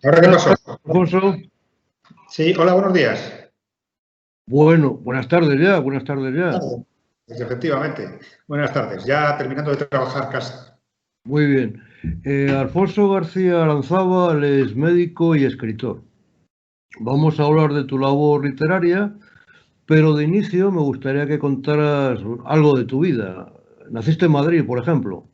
¿Ahora qué pasó? Alfonso. Sí, hola, buenos días. Bueno, buenas tardes ya. Efectivamente, buenas tardes. Ya terminando de trabajar casi. Muy bien. Alfonso García Aranzábal es médico y escritor. Vamos a hablar de tu labor literaria, pero de inicio me gustaría que contaras algo de tu vida. ¿Naciste en Madrid, por ejemplo?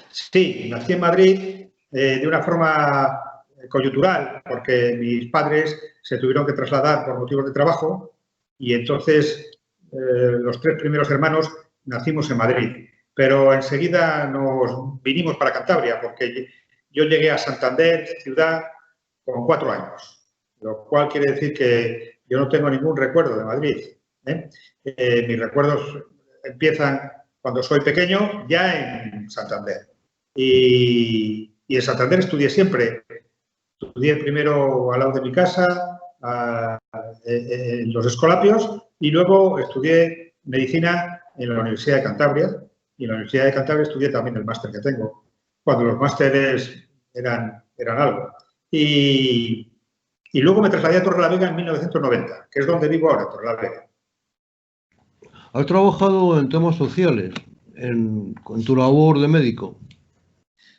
Sí, nací en Madrid de una forma coyuntural, porque mis padres se tuvieron que trasladar por motivos de trabajo y entonces los tres primeros hermanos nacimos en Madrid. Pero enseguida nos vinimos para Cantabria, porque yo llegué a Santander, ciudad, con 4 años, lo cual quiere decir que yo no tengo ningún recuerdo de Madrid. Mis recuerdos empiezan cuando soy pequeño, ya en Santander. Y en Santander estudié siempre. Estudié primero al lado de mi casa, en los Escolapios, y luego estudié medicina en la Universidad de Cantabria. Y en la Universidad de Cantabria estudié también el máster que tengo, cuando los másteres eran algo. Y luego me trasladé a Torrelavega en 1990, que es donde vivo ahora, Torrelavega. ¿Has trabajado en temas sociales con tu labor de médico?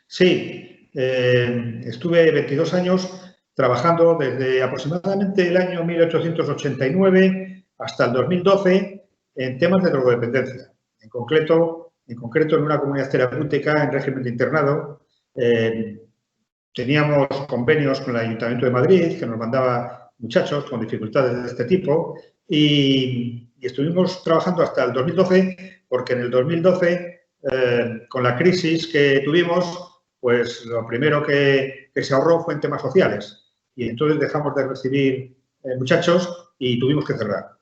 Sí, estuve 22 años trabajando desde aproximadamente el año 1889 hasta el 2012 en temas de drogodependencia. En concreto en una comunidad terapéutica en régimen de internado. Teníamos convenios con el Ayuntamiento de Madrid que nos mandaba muchachos con dificultades de este tipo y estuvimos trabajando hasta el 2012 porque en el 2012, con la crisis que tuvimos, pues lo primero que se ahorró fue en temas sociales y entonces dejamos de recibir muchachos y tuvimos que cerrar.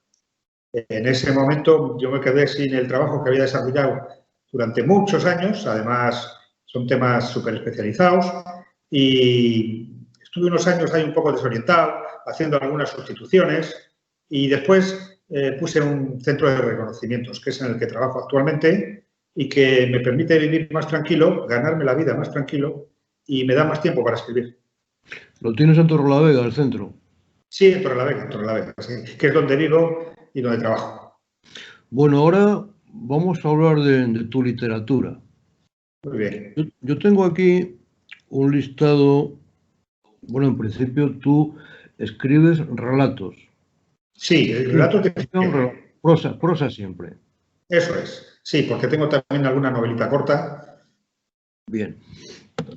En ese momento yo me quedé sin el trabajo que había desarrollado durante muchos años, además son temas súper especializados y estuve unos años ahí un poco desorientado, haciendo algunas sustituciones y después puse un centro de reconocimientos, que es en el que trabajo actualmente y que me permite vivir más tranquilo, ganarme la vida más tranquilo y me da más tiempo para escribir. ¿Lo tienes en Torrelavega, el centro? Sí, en Torrelavega, sí, que es donde vivo y donde trabajo. Bueno, ahora vamos a hablar de tu literatura. Muy bien. Yo tengo aquí un listado. Bueno, en principio tú escribes relatos. Sí, el relato de ficción. Prosa siempre. Eso es. Sí, porque tengo también alguna novelita corta. Bien.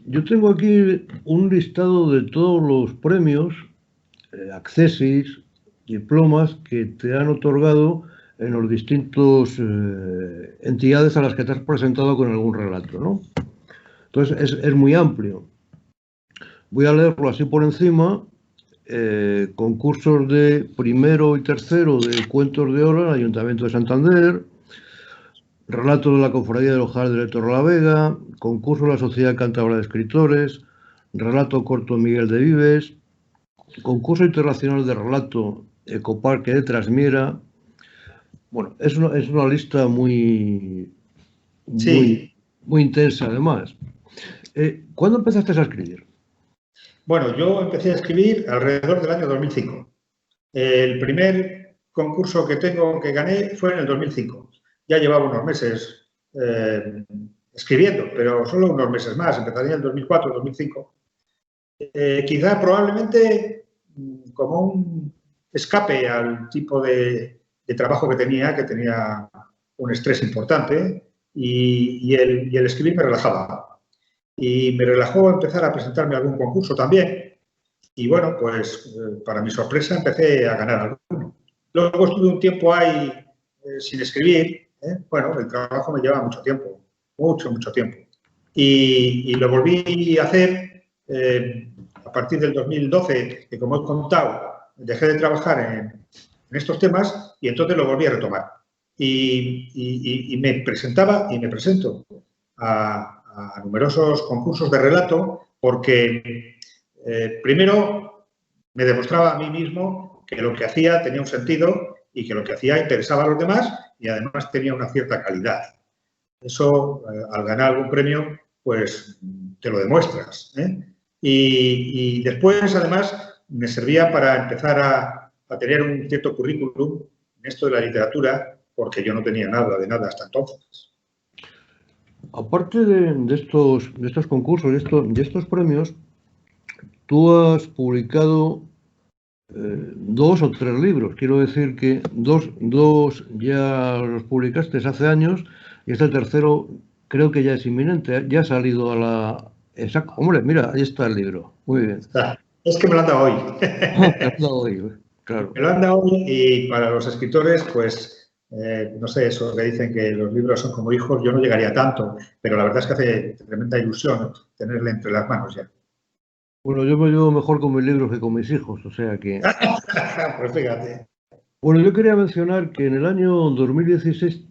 Yo tengo aquí un listado de todos los premios, accesis, diplomas que te han otorgado en los distintos entidades a las que te has presentado con algún relato, ¿no? Entonces es muy amplio. Voy a leerlo así por encima. Concursos de primero y tercero de Cuentos de Oro en el Ayuntamiento de Santander, relatos de la Cofradía del Ojal de Torrelavega, concurso de la Sociedad Cántabra de Escritores, relato corto Miguel de Vives, concurso internacional de relato Ecoparque de Trasmiera. Bueno, es una lista muy intensa además. ¿Cuándo empezaste a escribir? Bueno, yo empecé a escribir alrededor del año 2005. El primer concurso que gané fue en el 2005. Ya llevaba unos meses escribiendo, pero solo unos meses más. Empezaría en el 2004, 2005. Quizá probablemente como un escape al tipo de trabajo que tenía un estrés importante y el escribir me relajaba. Y me relajó empezar a presentarme a algún concurso también. Y bueno, pues para mi sorpresa empecé a ganar alguno. Luego estuve un tiempo ahí sin escribir. Bueno, el trabajo me lleva mucho tiempo, mucho tiempo. Y lo volví a hacer a partir del 2012, que como he contado, dejé de trabajar en estos temas y entonces lo volví a retomar. Y me presentaba y me presento a numerosos concursos de relato porque primero me demostraba a mí mismo que lo que hacía tenía un sentido y que lo que hacía interesaba a los demás y además tenía una cierta calidad. Eso, al ganar algún premio, pues te lo demuestras. Y después, además, me servía para empezar a tener un cierto currículum en esto de la literatura, porque yo no tenía nada de nada hasta entonces. Aparte de estos concursos, de estos premios, tú has publicado 2 o 3 libros. Quiero decir que dos ya los publicaste hace años y este tercero creo que ya es inminente. Ya ha salido a la... Exacto. Hombre, mira, ahí está el libro. Muy bien. Es que me lo han dado hoy. Te has dado hoy, claro. Me lo han dado hoy y para los escritores, pues, no sé, eso que dicen que los libros son como hijos, yo no llegaría tanto, pero la verdad es que hace tremenda ilusión tenerle entre las manos ya. Bueno, yo me llevo mejor con mis libros que con mis hijos, o sea que... Pues fíjate. Bueno, yo quería mencionar que en el año 2016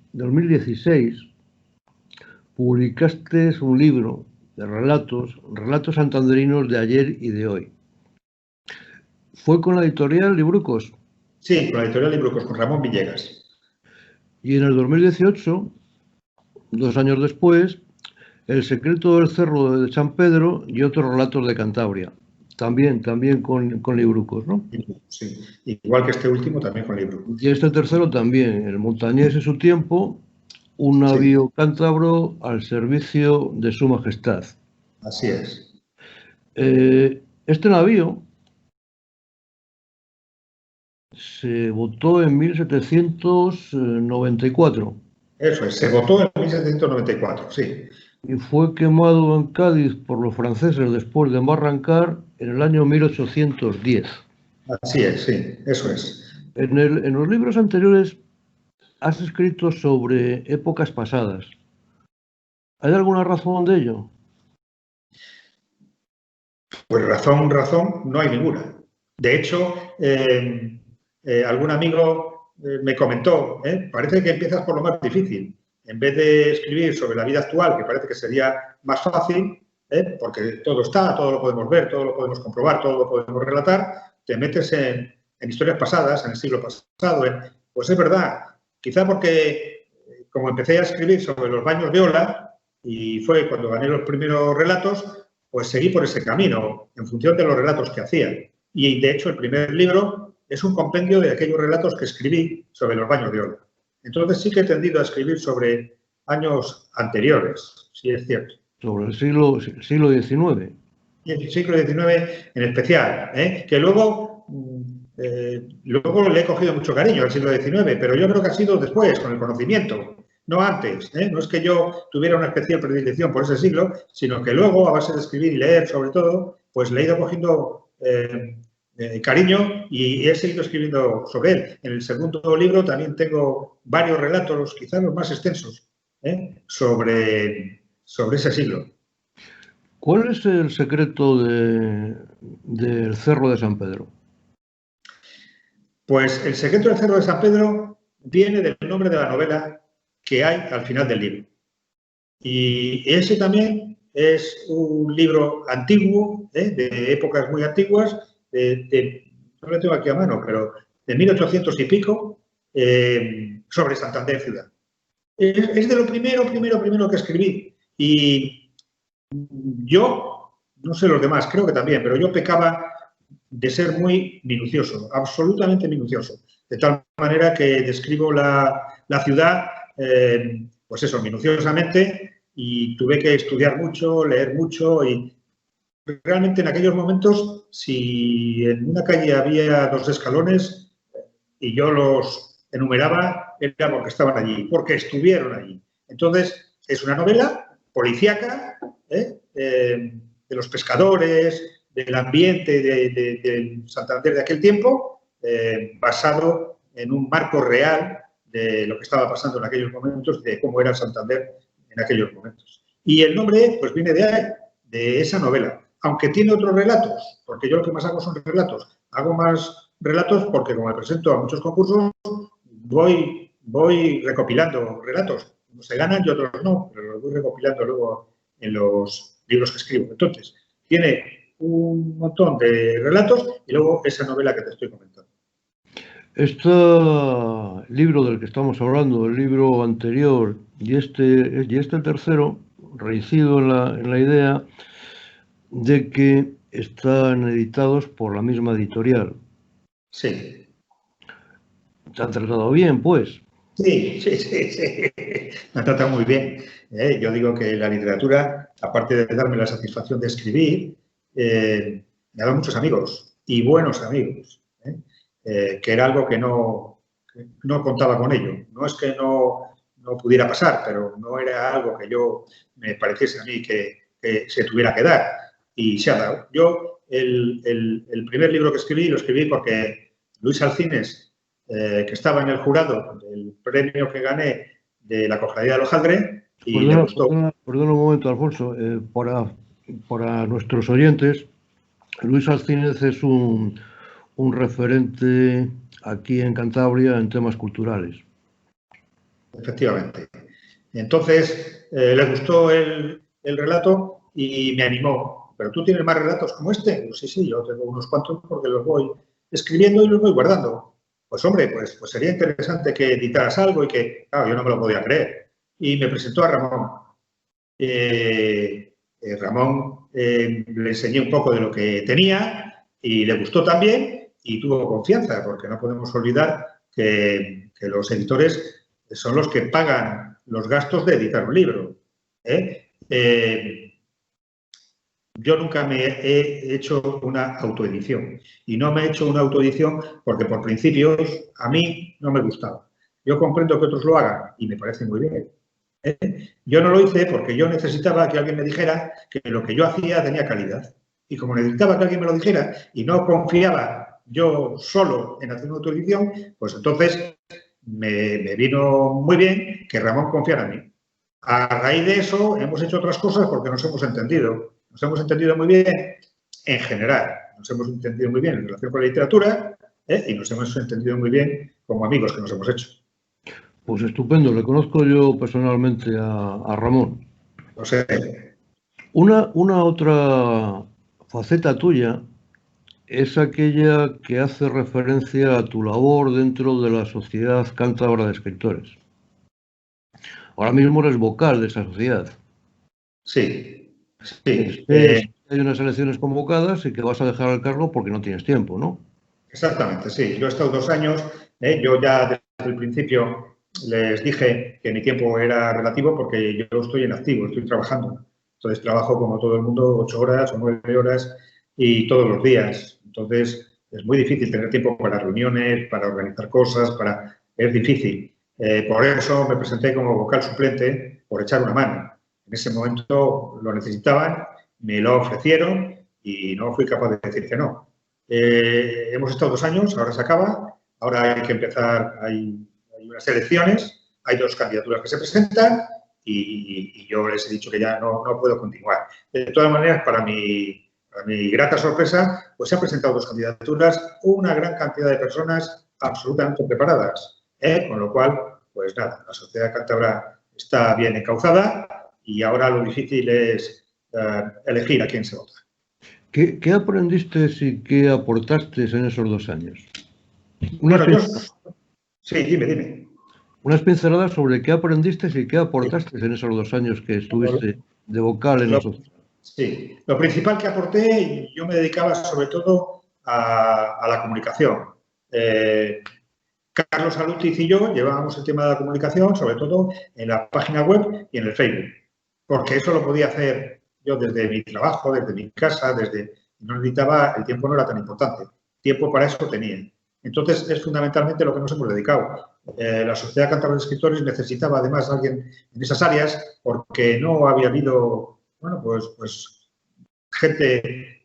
publicaste un libro de relatos santanderinos de ayer y de hoy. ¿Fue con la editorial Librucos? Sí, con la editorial Librucos, con Ramón Villegas. Y en el 2018, 2 años después, El secreto del cerro de San Pedro y otros relatos de Cantabria. También con Librucos, ¿no? Sí, igual que este último, también con Librucos. Y este tercero también, El montañés y su tiempo, un navío cántabro al servicio de su majestad. Así es. Este navío se votó en 1794. Eso es, se votó en 1794, sí. Y fue quemado en Cádiz por los franceses después de embarrancar en el año 1810. Así es, sí, eso es. En los libros anteriores has escrito sobre épocas pasadas. ¿Hay alguna razón de ello? Pues razón, no hay ninguna. De hecho, algún amigo me comentó, parece que empiezas por lo más difícil. En vez de escribir sobre la vida actual, que parece que sería más fácil, porque todo está, todo lo podemos ver, todo lo podemos comprobar, todo lo podemos relatar, te metes en historias pasadas, en el siglo pasado. Pues es verdad, quizá porque como empecé a escribir sobre los baños de ola, y fue cuando gané los primeros relatos, pues seguí por ese camino, en función de los relatos que hacía. Y, de hecho, el primer libro es un compendio de aquellos relatos que escribí sobre los baños de ola. Entonces sí que he tendido a escribir sobre años anteriores, sí es cierto. Sobre el siglo XIX. Y el siglo XIX en especial, que luego le he cogido mucho cariño al siglo XIX, pero yo creo que ha sido después, con el conocimiento, no antes. No es que yo tuviera una especial predilección por ese siglo, sino que luego, a base de escribir y leer sobre todo, pues le he ido cogiendo cariño y he seguido escribiendo sobre él. En el segundo libro también tengo varios relatos, quizás los más extensos, sobre ese siglo. ¿Cuál es el secreto del Cerro de San Pedro? Pues el secreto del Cerro de San Pedro viene del nombre de la novela que hay al final del libro. Y ese también es un libro antiguo, de épocas muy antiguas, no lo tengo aquí a mano, pero de 1800 y pico, sobre Santander ciudad. Es de lo primero que escribí. Y yo, no sé los demás, creo que también, pero yo pecaba de ser muy minucioso, absolutamente minucioso. De tal manera que describo la ciudad, pues eso, minuciosamente, y tuve que estudiar mucho, leer mucho, y realmente en aquellos momentos, si en una calle había 2 escalones y yo los enumeraba, era porque estaban allí, porque estuvieron allí. Entonces, es una novela policíaca, de los pescadores, del ambiente de Santander de aquel tiempo, basado en un marco real de lo que estaba pasando en aquellos momentos, de cómo era Santander en aquellos momentos. Y el nombre, pues viene de ahí, de esa novela, aunque tiene otros relatos, porque yo lo que más hago son relatos. Hago más relatos porque, como me presento a muchos concursos, voy recopilando relatos. Unos se ganan y otros no, pero los voy recopilando luego en los libros que escribo. Entonces, tiene un montón de relatos y luego esa novela que te estoy comentando. Este libro del que estamos hablando, el libro anterior y este tercero, reincido en la idea de que están editados por la misma editorial. Sí. ¿Te han tratado bien, pues? Sí, sí, sí, sí. Me ha tratado muy bien. Yo digo que la literatura, aparte de darme la satisfacción de escribir, me ha dado muchos amigos y buenos amigos, que era algo que no contaba con ello. No es que no pudiera pasar, pero no era algo que yo me pareciese a mí que se tuviera que dar. Y se ha dado. Yo, el primer libro que escribí, lo escribí porque Luis Alcines, que estaba en el jurado del premio que gané de la Cofradía del Hojaldre y le gustó. Perdona un momento, Alfonso. Para nuestros oyentes, Luis Alcínez es un referente aquí en Cantabria en temas culturales. Efectivamente. Entonces, le gustó el relato y me animó. ¿Pero tú tienes más relatos como este? Pues sí, yo tengo unos cuantos porque los voy escribiendo y los voy guardando. Pues hombre, pues sería interesante que editaras algo y que, claro, yo no me lo podía creer. Y me presentó a Ramón. Ramón le enseñé un poco de lo que tenía y le gustó también y tuvo confianza, porque no podemos olvidar que los editores son los que pagan los gastos de editar un libro. Yo nunca me he hecho una autoedición y no me he hecho una autoedición porque por principios a mí no me gustaba. Yo comprendo que otros lo hagan y me parece muy bien. Yo no lo hice porque yo necesitaba que alguien me dijera que lo que yo hacía tenía calidad. Y como necesitaba que alguien me lo dijera y no confiaba yo solo en hacer una autoedición, pues entonces me vino muy bien que Ramón confiara en mí. A raíz de eso hemos hecho otras cosas porque nos hemos entendido. Nos hemos entendido muy bien en general. Nos hemos entendido muy bien en relación con la literatura y nos hemos entendido muy bien como amigos que nos hemos hecho. Pues estupendo, le conozco yo personalmente a Ramón. O sea, Una otra faceta tuya es aquella que hace referencia a tu labor dentro de la Sociedad Cántabra de Escritores. Ahora mismo eres vocal de esa sociedad. Sí, sí. Hay unas elecciones convocadas y que vas a dejar el cargo porque no tienes tiempo, ¿no? Exactamente, sí. Yo he estado 2 años, yo ya desde el principio les dije que mi tiempo era relativo porque yo estoy en activo, estoy trabajando. Entonces trabajo como todo el mundo 8 horas o 9 horas y todos los días. Entonces es muy difícil tener tiempo para reuniones, para organizar cosas, es difícil. Por eso me presenté como vocal suplente por echar una mano. En ese momento lo necesitaban, me lo ofrecieron y no fui capaz de decir que no. Hemos estado 2 años, ahora se acaba, ahora hay que empezar, hay unas elecciones, hay 2 candidaturas que se presentan y yo les he dicho que ya no puedo continuar. De todas maneras, para mi grata sorpresa, pues se han presentado 2 candidaturas, una gran cantidad de personas absolutamente preparadas, con lo cual, pues nada, la sociedad cántabra está bien encauzada y ahora lo difícil es elegir a quién se vota. ¿Qué aprendiste y qué aportaste en esos 2 años? Sí, dime. Unas pinceladas sobre qué aprendiste y qué aportaste en esos 2 años que estuviste de vocal en la sociedad. Sí, lo principal que aporté, yo me dedicaba sobre todo a la comunicación. Carlos Alutiz y yo llevábamos el tema de la comunicación, sobre todo en la página web y en el Facebook, porque eso lo podía hacer yo desde mi trabajo, desde mi casa, no necesitaba, el tiempo no era tan importante, tiempo para eso tenía. Entonces, es fundamentalmente lo que nos hemos dedicado. La Sociedad Cántabra de Escritores necesitaba además a alguien en esas áreas porque no había habido, pues gente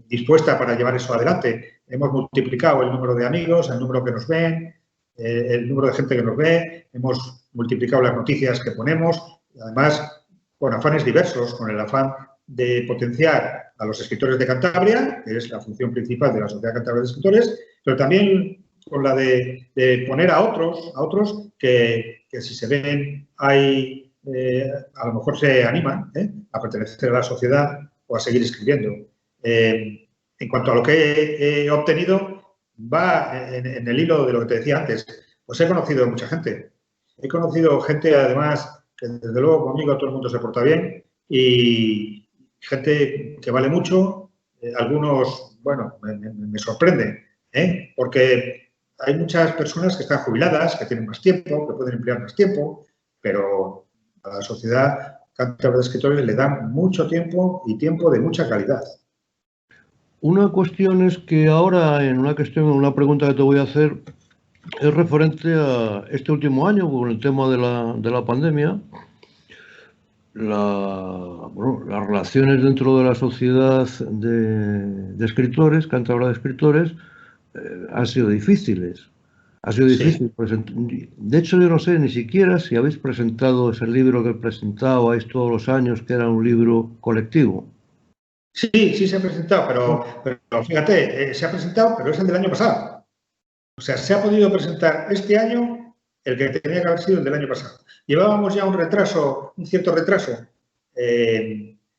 dispuesta para llevar eso adelante. Hemos multiplicado el número de amigos, el número que nos ven, el número de gente que nos ve, hemos multiplicado las noticias que ponemos, además con afanes diversos, con el afán de potenciar a los escritores de Cantabria, que es la función principal de la Sociedad Cántabra de Escritores, pero también con la de poner a otros que si se ven ahí, a lo mejor se animan a pertenecer a la sociedad o a seguir escribiendo. En cuanto a lo que he obtenido, va en el hilo de lo que te decía antes. Pues he conocido mucha gente. He conocido gente, además, que desde luego conmigo todo el mundo se porta bien y gente que vale mucho, algunos, bueno, me sorprenden, porque hay muchas personas que están jubiladas, que tienen más tiempo, que pueden emplear más tiempo, pero a la Sociedad Cántabra de Escritores le dan mucho tiempo y tiempo de mucha calidad. Una cuestión es que ahora, en una pregunta que te voy a hacer, es referente a este último año, con el tema de la pandemia. Las relaciones dentro de la sociedad de escritores, cántabra de escritores, han sido difíciles. Ha sido difícil. Sí. De hecho, yo no sé ni siquiera si habéis presentado ese libro que presentabais todos los años, que era un libro colectivo. Sí, sí se ha presentado, pero fíjate, se ha presentado, pero es el del año pasado. O sea, se ha podido presentar este año el que tenía que haber sido el del año pasado. Llevábamos ya un cierto retraso,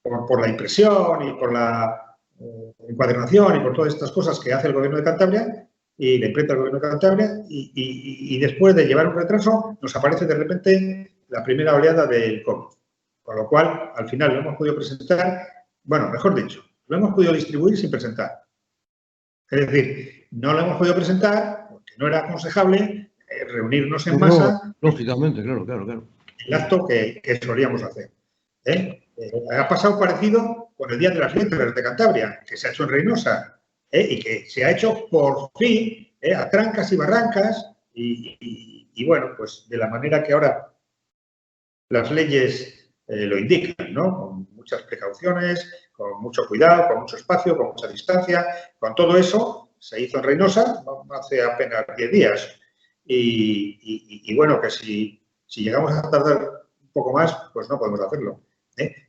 por la impresión y por la encuadernación y por todas estas cosas que hace el Gobierno de Cantabria y la imprenta del Gobierno de Cantabria, y después de llevar un retraso nos aparece de repente la primera oleada del COVID. Con lo cual, al final lo hemos podido presentar, bueno, mejor dicho, lo hemos podido distribuir sin presentar. Es decir, no lo hemos podido presentar porque no era aconsejable reunirnos en masa. No, lógicamente, claro. El acto que solíamos hacer. Ha pasado parecido con el Día de las Letras de Cantabria, que se ha hecho en Reynosa, y que se ha hecho por fin a trancas y barrancas, y bueno, pues de la manera que ahora las leyes lo indican, ¿no? Con muchas precauciones, con mucho cuidado, con mucho espacio, con mucha distancia, con todo eso se hizo en Reynosa hace apenas 10 días. Y bueno, que si llegamos a tardar un poco más, pues no podemos hacerlo.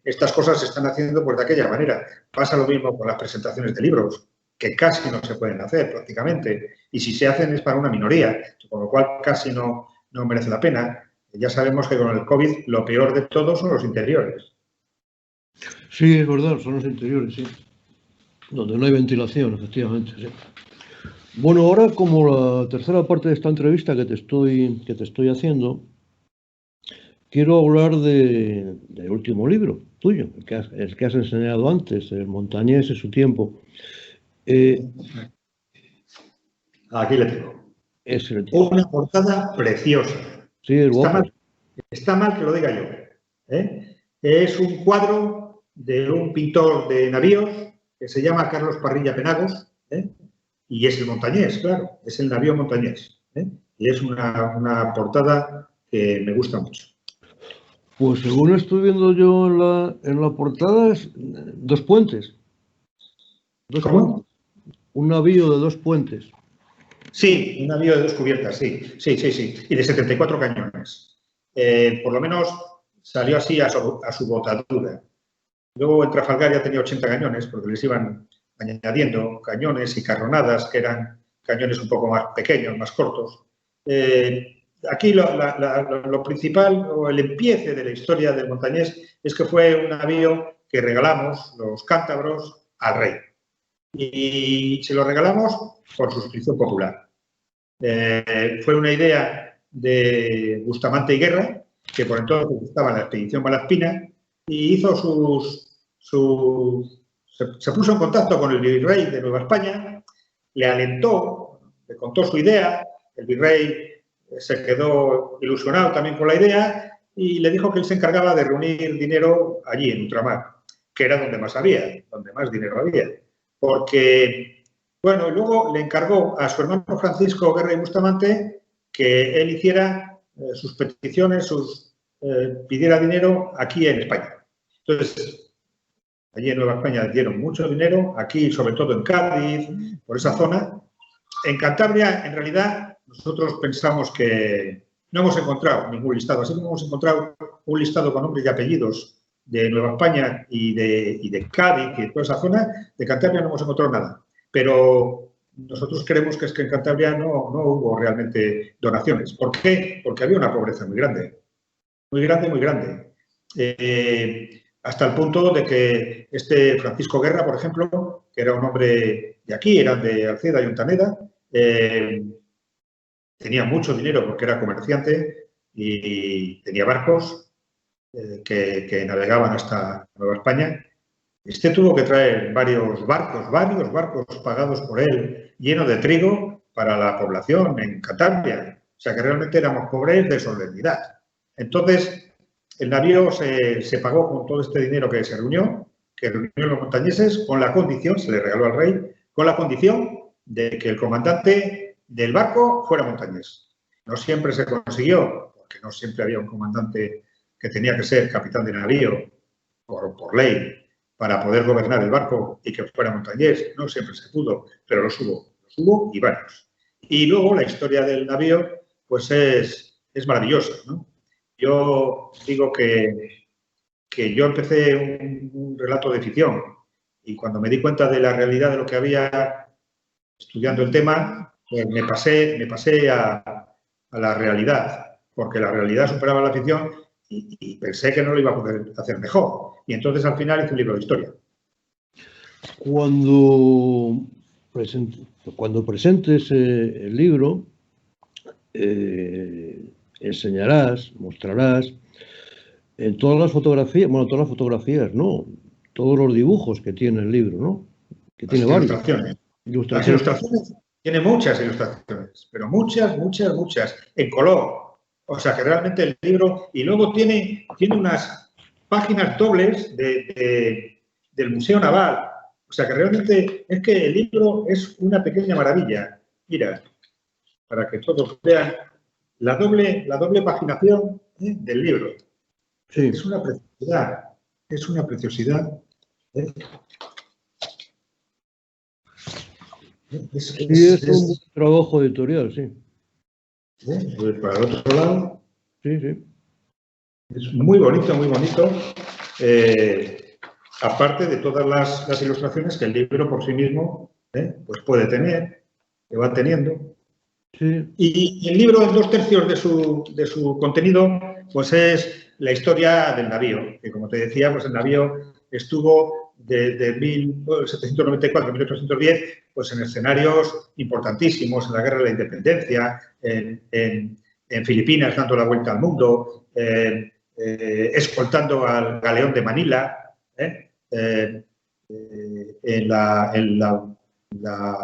Estas cosas se están haciendo pues de aquella manera. Pasa lo mismo con las presentaciones de libros, que casi no se pueden hacer prácticamente. Y si se hacen es para una minoría, con lo cual casi no merece la pena. Ya sabemos que con el COVID lo peor de todo son los interiores. Sí, es verdad, son los interiores, sí. Donde no hay ventilación, efectivamente, sí. Bueno, ahora como la tercera parte de esta entrevista que te estoy haciendo, quiero hablar del último libro tuyo, el que has enseñado antes, el Montañés en su tiempo. Aquí le tengo. Es el tío. Una portada preciosa. Sí, es guapo. Está mal que lo diga yo. Es un cuadro de un pintor de navíos que se llama Carlos Parrilla Penagos, y es el Montañés, claro, es el navío Montañés. Y es una portada que me gusta mucho. Pues según estoy viendo yo en la portada, es dos puentes. ¿Cómo? Un navío de 2 puentes. Sí, un navío de 2 cubiertas, sí. Y de 74 cañones. Por lo menos salió así a su botadura. Luego en Trafalgar ya tenía 80 cañones, porque les iban añadiendo cañones y carronadas, que eran cañones un poco más pequeños, más cortos. Aquí lo principal, o el empiece de la historia del Montañés, es que fue un navío que regalamos los cántabros al rey. Y se lo regalamos por suscripción popular. Fue una idea de Bustamante y Guerra, que por entonces estaba en la expedición Malaspina, y hizo se puso en contacto con el virrey de Nueva España, le alentó, le contó su idea, el virrey se quedó ilusionado también con la idea y le dijo que él se encargaba de reunir dinero allí en ultramar, que era donde más había, donde más dinero había. Porque, bueno, luego le encargó a su hermano Francisco Guerra y Bustamante que él hiciera sus peticiones, pidiera dinero aquí en España. Entonces, allí en Nueva España dieron mucho dinero, aquí sobre todo en Cádiz, por esa zona. En Cantabria, en realidad, nosotros pensamos que no hemos encontrado ningún listado, así como hemos encontrado un listado con nombres y apellidos de Nueva España y de Cádiz y de toda esa zona, de Cantabria no hemos encontrado nada. Pero nosotros creemos que es que en Cantabria no hubo realmente donaciones. ¿Por qué? Porque había una pobreza muy grande. Muy grande, muy grande. Hasta el punto de que este Francisco Guerra, por ejemplo, que era un hombre de aquí, era de Alceda y Ontaneda, tenía mucho dinero porque era comerciante y tenía barcos que navegaban hasta Nueva España. Este tuvo que traer varios barcos pagados por él, llenos de trigo para la población en Cantabria. O sea que realmente éramos pobres de solemnidad. Entonces, el navío se pagó con todo este dinero que reunió los montañeses, con la condición, se le regaló al rey, con la condición de que el comandante del barco fuera montañés. No siempre se consiguió, porque no siempre había un comandante que tenía que ser capitán de navío por ley para poder gobernar el barco y que fuera montañés. No siempre se pudo, pero los hubo y varios. Y luego la historia del navío pues es maravillosa, ¿no? Yo digo que yo empecé un relato de ficción y cuando me di cuenta de la realidad de lo que había estudiando el tema, pues me pasé a la realidad, porque la realidad superaba la ficción y pensé que no lo iba a poder hacer mejor. Y entonces al final hice un libro de historia. Cuando presentes el libro, enseñarás, mostrarás en todas las fotografías, no, todos los dibujos que tiene el libro, ¿no? Que tiene varios. Las ilustraciones, tiene muchas ilustraciones, pero muchas, en color. O sea que realmente el libro, y luego tiene unas páginas dobles del Museo Naval. O sea que realmente es que el libro es una pequeña maravilla. Mira, para que todos vean la doble paginación del libro. Sí. Es una preciosidad. Es un trabajo editorial, sí. Pues para el otro lado. Sí, sí. Es muy bonito, muy bonito. Aparte de todas las ilustraciones que el libro por sí mismo pues puede tener, que va teniendo. Sí. Y el libro, en 2/3 de su contenido, pues es la historia del navío, que como te decía, pues el navío estuvo de 1794 a 1810 pues en escenarios importantísimos, en la Guerra de la Independencia, en Filipinas dando la vuelta al mundo, escoltando al galeón de Manila, en la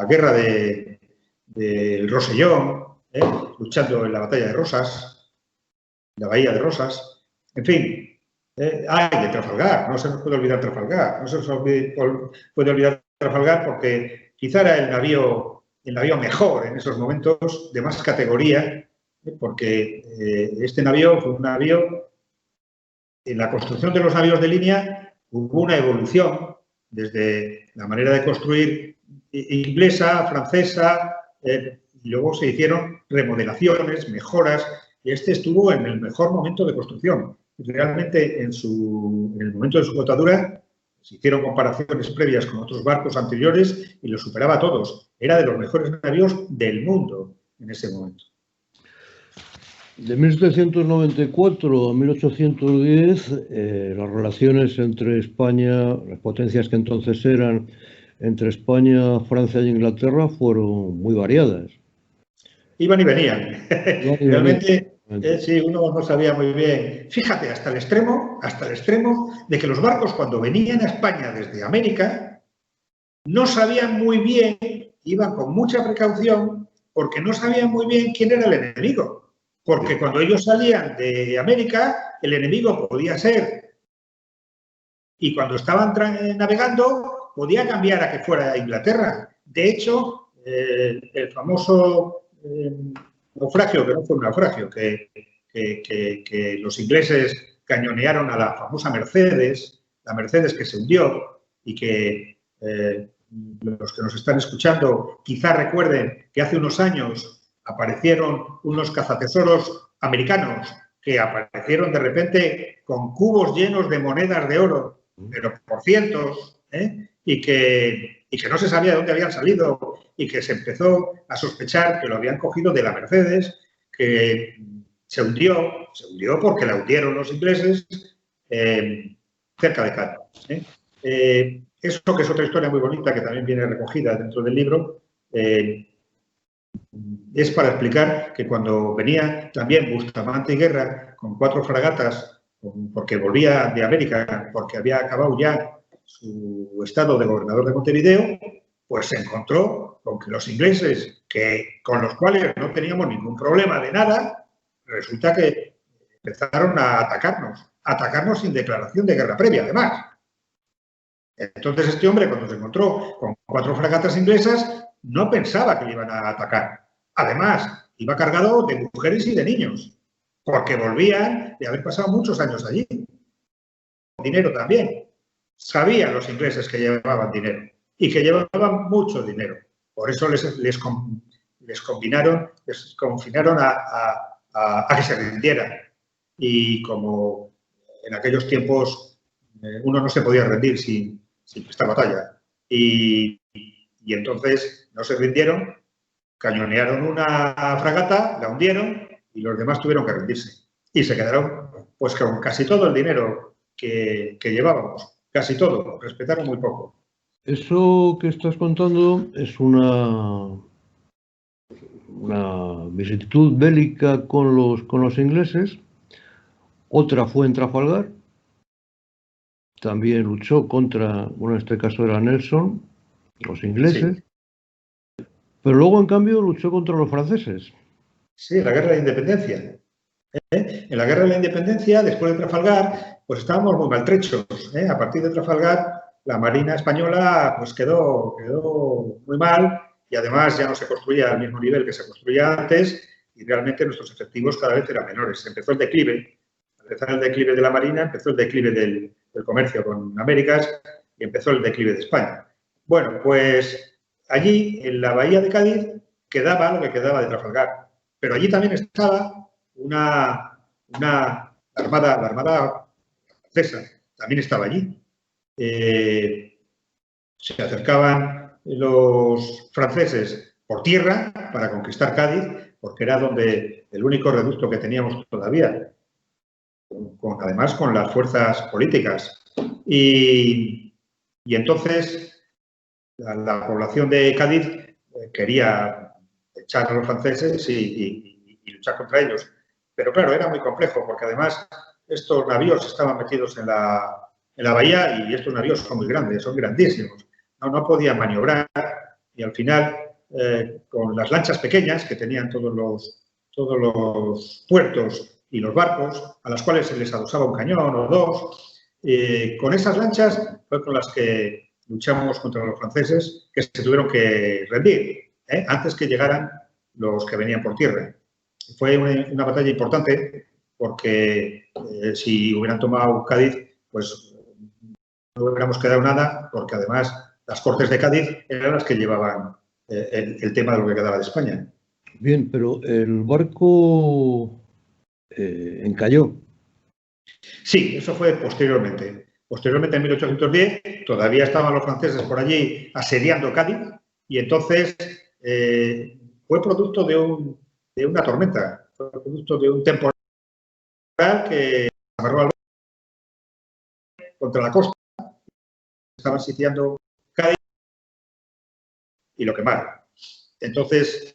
guerra del Rosellón, luchando en la batalla de Rosas, la bahía de Rosas, en fin. De Trafalgar, no se nos puede olvidar Trafalgar, no se nos puede olvidar Trafalgar porque quizá era el navío mejor en esos momentos, de más categoría, porque este navío fue un navío, en la construcción de los navíos de línea hubo una evolución desde la manera de construir inglesa, francesa, y luego se hicieron remodelaciones, mejoras, y este estuvo en el mejor momento de construcción. Realmente, en el momento de su flotadura, se hicieron comparaciones previas con otros barcos anteriores y los superaba a todos. Era de los mejores navíos del mundo en ese momento. De 1794 a 1810, las relaciones entre España, las potencias que entonces eran, entre España, Francia e Inglaterra, fueron muy variadas. Iban y venían. Realmente... sí, uno no sabía muy bien. Fíjate, hasta el extremo de que los barcos cuando venían a España desde América no sabían muy bien, iban con mucha precaución porque no sabían muy bien quién era el enemigo. Porque cuando ellos salían de América, el enemigo podía ser, y cuando estaban navegando, podía cambiar a que fuera Inglaterra. De hecho, el famoso... naufragio, que no fue un naufragio, que los ingleses cañonearon a la famosa Mercedes, la Mercedes que se hundió y que los que nos están escuchando quizá recuerden que hace unos años aparecieron unos cazatesoros americanos que aparecieron de repente con cubos llenos de monedas de oro, pero por cientos, y que no se sabía de dónde habían salido y que se empezó a sospechar que lo habían cogido de la Mercedes, que se hundió porque la hundieron los ingleses cerca de Cádiz. Eso, que es otra historia muy bonita que también viene recogida dentro del libro, es para explicar que cuando venía también Bustamante y Guerra con 4 fragatas, porque volvía de América, porque había acabado ya su estado de gobernador de Montevideo, pues se encontró con que los ingleses, con los cuales no teníamos ningún problema de nada, resulta que empezaron a atacarnos sin declaración de guerra previa, además. Entonces este hombre, cuando se encontró con 4 fragatas inglesas, no pensaba que le iban a atacar. Además, iba cargado de mujeres y de niños, porque volvían de haber pasado muchos años allí. Dinero también. Sabían los ingleses que llevaban dinero y que llevaban mucho dinero. Por eso les confinaron a que se rindieran. Y como en aquellos tiempos uno no se podía rendir sin esta batalla. Y entonces no se rindieron, cañonearon una fragata, la hundieron y los demás tuvieron que rendirse. Y se quedaron pues con casi todo el dinero que llevábamos, casi todo, respetaron muy poco. Eso que estás contando es una vicisitud bélica con los ingleses. Otra fue en Trafalgar. También luchó contra, bueno, en este caso era Nelson, los ingleses. Sí. Pero luego, en cambio, luchó contra los franceses. Sí, la guerra de independencia. En la guerra de la independencia, después de Trafalgar, pues estábamos muy maltrechos. A partir de Trafalgar, la Marina española pues quedó muy mal y además ya no se construía al mismo nivel que se construía antes y realmente nuestros efectivos cada vez eran menores. Empezó el declive. Al empezar el declive de la Marina, empezó el declive del comercio con Américas y empezó el declive de España. Bueno, pues allí, en la bahía de Cádiz, quedaba lo que quedaba de Trafalgar. Pero allí también estaba la armada francesa, también estaba allí. Se acercaban los franceses por tierra para conquistar Cádiz, porque era donde el único reducto que teníamos todavía, además con las fuerzas políticas. Y entonces la población de Cádiz quería echar a los franceses y luchar contra ellos. Pero claro, era muy complejo, porque además estos navíos estaban metidos en la bahía y estos navíos son muy grandes, son grandísimos. No podían maniobrar y al final, con las lanchas pequeñas que tenían todos los puertos y los barcos, a las cuales se les adosaba un cañón o dos, con esas lanchas fue con las que luchamos contra los franceses, que se tuvieron que rendir, antes que llegaran los que venían por tierra. Fue una batalla importante porque si hubieran tomado Cádiz, pues no hubiéramos quedado nada, porque además las Cortes de Cádiz eran las que llevaban el tema de lo que quedaba de España. Bien, pero el barco encalló. Sí, eso fue posteriormente. Posteriormente, en 1810, todavía estaban los franceses por allí asediando Cádiz y entonces fue producto de una tormenta, fue producto de un temporal que amarró al barco contra la costa. Estaban sitiando Cádiz y lo quemaron. Entonces,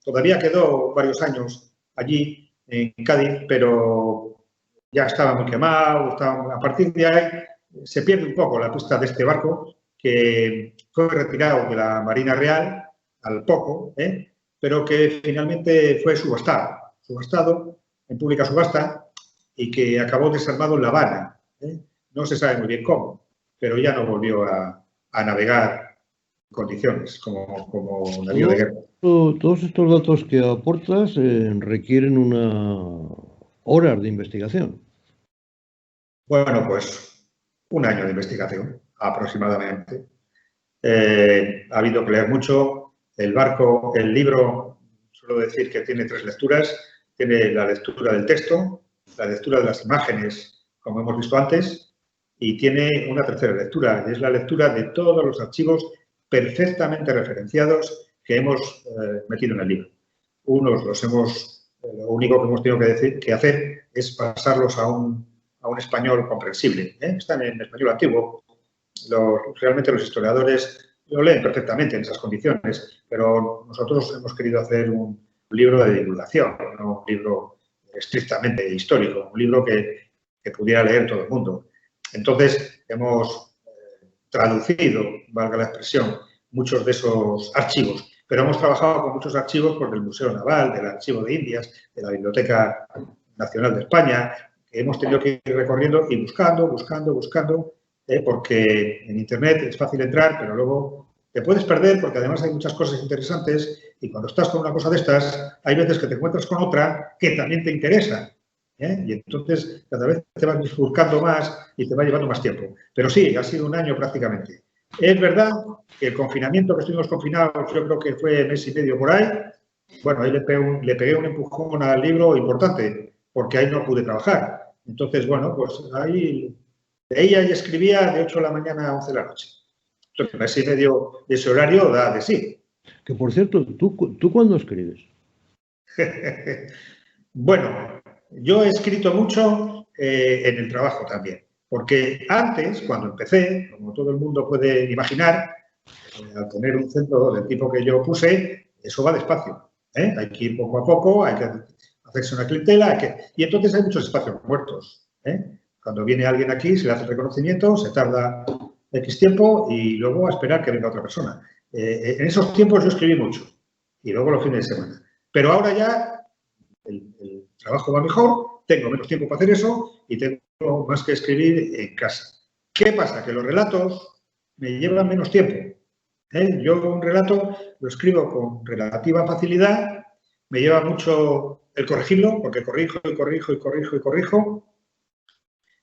todavía quedó varios años allí en Cádiz, pero ya estaba muy quemado. A partir de ahí se pierde un poco la pista de este barco que fue retirado de la Marina Real al poco, pero que finalmente fue subastado en pública subasta y que acabó desarmado en La Habana. No se sabe muy bien cómo, pero ya no volvió a navegar en condiciones como navío de guerra. Todos estos datos que aportas requieren horas de investigación. Bueno, pues 1 año de investigación aproximadamente. Ha habido que leer mucho. El libro, suelo decir que tiene 3 lecturas. Tiene la lectura del texto, la lectura de las imágenes, como hemos visto antes, y tiene una tercera lectura, y es la lectura de todos los archivos perfectamente referenciados que hemos metido en el libro. Lo único que hemos tenido que hacer es pasarlos a un español comprensible. Están en español antiguo. Realmente los historiadores lo leen perfectamente en esas condiciones, pero nosotros hemos querido hacer un libro de divulgación, no un libro estrictamente histórico, un libro que pudiera leer todo el mundo. Entonces, hemos traducido, valga la expresión, muchos de esos archivos. Pero hemos trabajado con muchos archivos pues, del Museo Naval, del Archivo de Indias, de la Biblioteca Nacional de España, que hemos tenido que ir recorriendo y buscando, porque en Internet es fácil entrar, pero luego te puedes perder porque además hay muchas cosas interesantes y cuando estás con una cosa de estas, hay veces que te encuentras con otra que también te interesa. Y entonces cada vez te vas buscando más y te va llevando más tiempo. Pero sí, ha sido un año prácticamente. Es verdad que el confinamiento que estuvimos confinados, yo creo que fue mes y medio por ahí. Bueno, ahí le pegué un empujón al libro importante, porque ahí no pude trabajar. Entonces, bueno, pues ahí leía y escribía de 8 de la mañana a 11 de la noche. Entonces, mes y medio de ese horario da de sí. Que, por cierto, ¿tú cuándo escribes? Bueno, yo he escrito mucho en el trabajo también. Porque antes, cuando empecé, como todo el mundo puede imaginar, al tener un centro del tipo que yo puse, eso va despacio. Hay que ir poco a poco, hay que hacerse una clientela, y entonces hay muchos espacios muertos. Cuando viene alguien aquí, se le hace el reconocimiento, se tarda X tiempo y luego a esperar que venga otra persona. En esos tiempos yo escribí mucho y luego los fines de semana. Pero ahora ya el trabajo va mejor, tengo menos tiempo para hacer eso y tengo más que escribir en casa. ¿Qué pasa? Que los relatos me llevan menos tiempo. Yo un relato lo escribo con relativa facilidad, me lleva mucho el corregirlo, porque corrijo,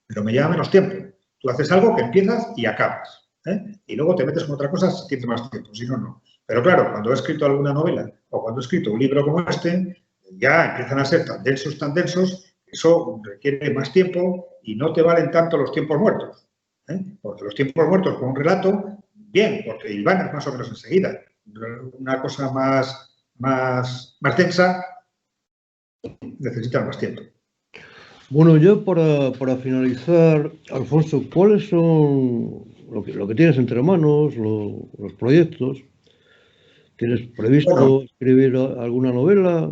pero me lleva menos tiempo. Tú haces algo que empiezas y acabas. Y luego te metes con otra cosa si tienes más tiempo, si no, no. Pero claro, cuando he escrito alguna novela o cuando he escrito un libro como este, ya empiezan a ser tan densos, eso requiere más tiempo y no te valen tanto los tiempos muertos. Porque los tiempos muertos con un relato, bien, porque hilvanas más o menos enseguida. Una cosa más densa necesita más tiempo. Bueno, yo para finalizar, Alfonso, ¿cuáles son lo que tienes entre manos, los proyectos? ¿Tienes previsto escribir alguna novela?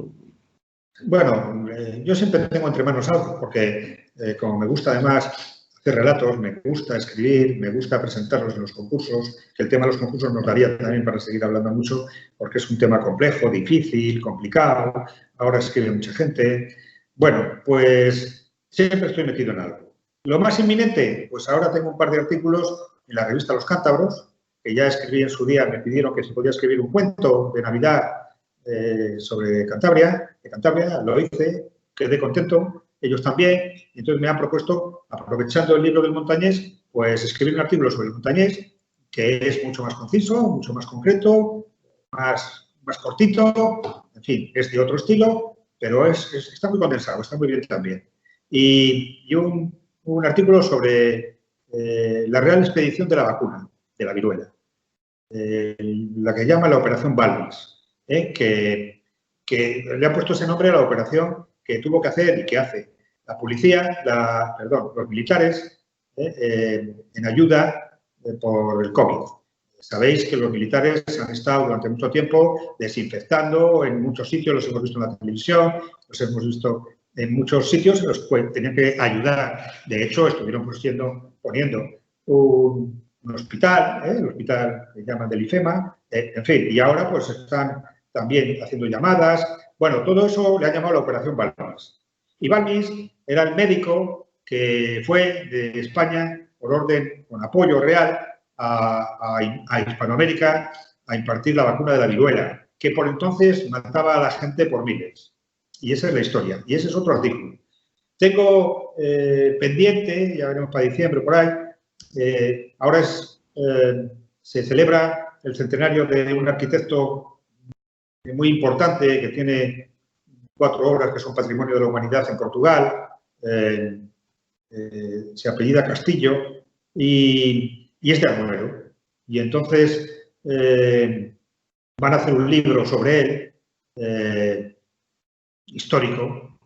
Bueno, yo siempre tengo entre manos algo, porque como me gusta además hacer relatos, me gusta escribir, me gusta presentarlos en los concursos, que el tema de los concursos nos daría también para seguir hablando mucho, porque es un tema complejo, difícil, complicado, ahora escribe mucha gente. Bueno, pues siempre estoy metido en algo. Lo más inminente, pues ahora tengo un par de artículos en la revista Los Cántabros, que ya escribí en su día, me pidieron que si podía escribir un cuento de Navidad sobre Cantabria, lo hice, quedé contento, ellos también, y entonces me han propuesto, aprovechando el libro del Montañés, pues escribir un artículo sobre el Montañés, que es mucho más conciso, mucho más concreto, más cortito, en fin, es de otro estilo, pero está muy condensado, está muy bien también. Y un artículo sobre la real expedición de la vacuna, de la viruela, la que llama la Operación Balmis. Que le ha puesto ese nombre a la operación que tuvo que hacer y que hace la policía, los militares, en ayuda por el COVID. Sabéis que los militares han estado durante mucho tiempo desinfectando en muchos sitios, los hemos visto en la televisión, los hemos visto en muchos sitios en los que tenían que ayudar. De hecho, estuvieron poniendo un hospital, el hospital que llaman del IFEMA, en fin, y ahora pues están también haciendo llamadas. Bueno, todo eso le han llamado la Operación Balmis. Y Balmis era el médico que fue de España, por orden, con apoyo real, a Hispanoamérica a impartir la vacuna de la viruela, que por entonces mataba a la gente por miles. Y esa es la historia. Y ese es otro artículo. Tengo pendiente, ya veremos para diciembre por ahí, ahora se celebra el centenario de un arquitecto muy importante que tiene 4 obras que son Patrimonio de la Humanidad en Portugal, se apellida Castillo y es de Agüero. Y entonces van a hacer un libro sobre él, histórico,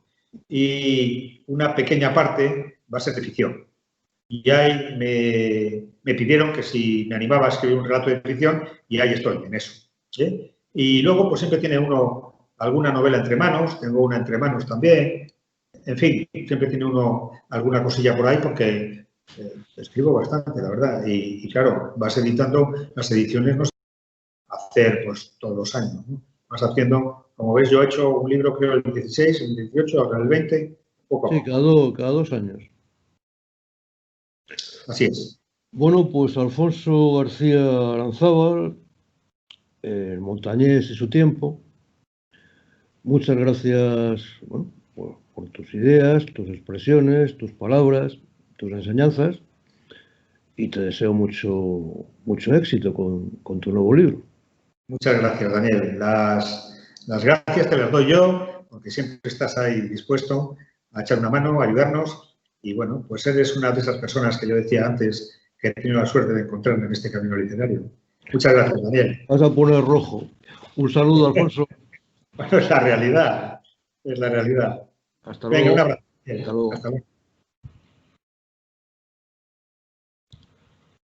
y una pequeña parte va a ser de ficción. Y ahí me pidieron que si me animaba a escribir un relato de ficción y ahí estoy, en eso. Y luego, pues siempre tiene uno alguna novela entre manos, tengo una entre manos también. En fin, siempre tiene uno alguna cosilla por ahí porque escribo bastante, la verdad. Y claro, vas editando, las ediciones no se pueden hacer pues todos los años, ¿no? Vas haciendo, como ves, yo he hecho un libro creo el 16, el 18, ahora el 20, poco a Sí, poco. cada 2 años. Así es. Bueno, pues Alfonso García Aranzábal, el montañés y su tiempo. Muchas gracias, bueno, por tus ideas, tus expresiones, tus palabras, tus enseñanzas y te deseo mucho éxito con tu nuevo libro. Muchas gracias, Daniel. Las gracias te las doy yo, porque siempre estás ahí dispuesto a echar una mano, a ayudarnos. Y bueno, pues eres una de esas personas que yo decía antes que he tenido la suerte de encontrarme en este camino literario. Muchas gracias, Daniel. Vas a poner rojo. Un saludo, Alfonso. Bueno, es la realidad. Es la realidad. Hasta Venga, un luego. abrazo. Hasta luego. Hasta luego.